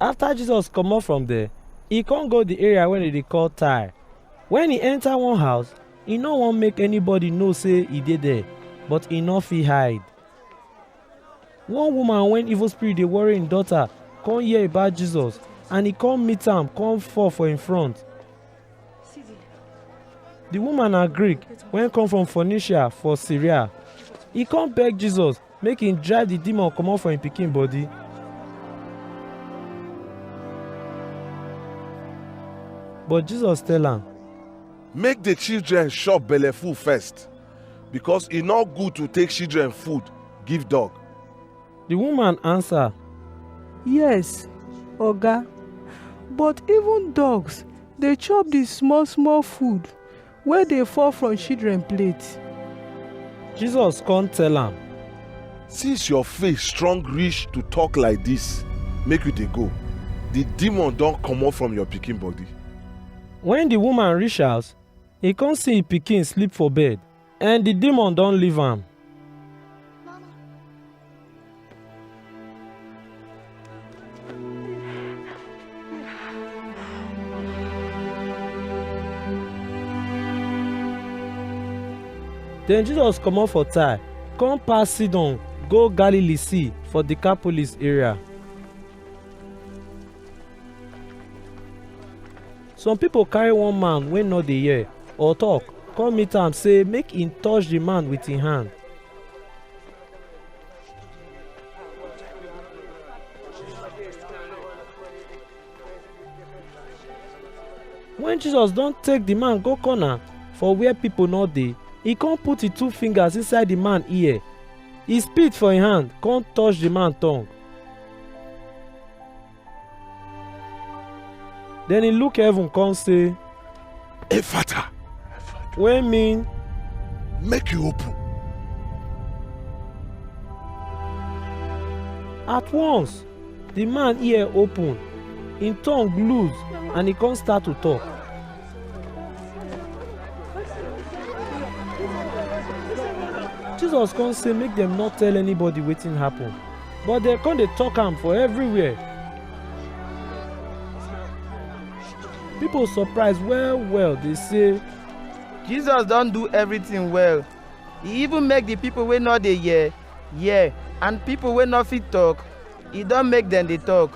After Jesus comot from there, e come go the area wey dem dey call Tyre. When e enter one house, e no wan make anybody know say e dey there, but e no fit hide. One woman when evil spirit dey worry im daughter come hear about Jesus, and e come meet am come fall for im front. The woman na Greek wey come from Phoenicia for Syria. E come beg Jesus make im drive the demon comot from im pikin body. But Jesus tell am, make the children chop belleful first, because e no good to take children food give dog. The woman answer, Yes, Oga, but even dogs dey chop the small small food wey dey fall from children plate. Jesus come tell am, Since your faith strong reach to talk like this, make you dey go. The demon don comot from your pikin body. when the woman reach house, e come see im pikin sleep for bed, and the demon don leave am. Then Jesus comot for Tyre, come pass Sidon go Galilee Sea for Decapolis area. Some people carry one man wey no dey hear or talk come meet am say make im touch the man with im hand. When Jesus don take the man go corner for where people no dey, e come put im 2 fingers inside the man ear. E spit for im hand come touch the man tongue. Then he look heaven come say, Ephata, wey mean make you open. at once the man ear open, im tongue loose, and he come start to talk. Jesus come say make dem not tell anybody wetin happen, but dem come dey talk am for everywhere. People surprise well well, dey say, Jesus don do everything well. He even make the people wey no dey hear, and people wey no fit talk, he don make dem dey talk.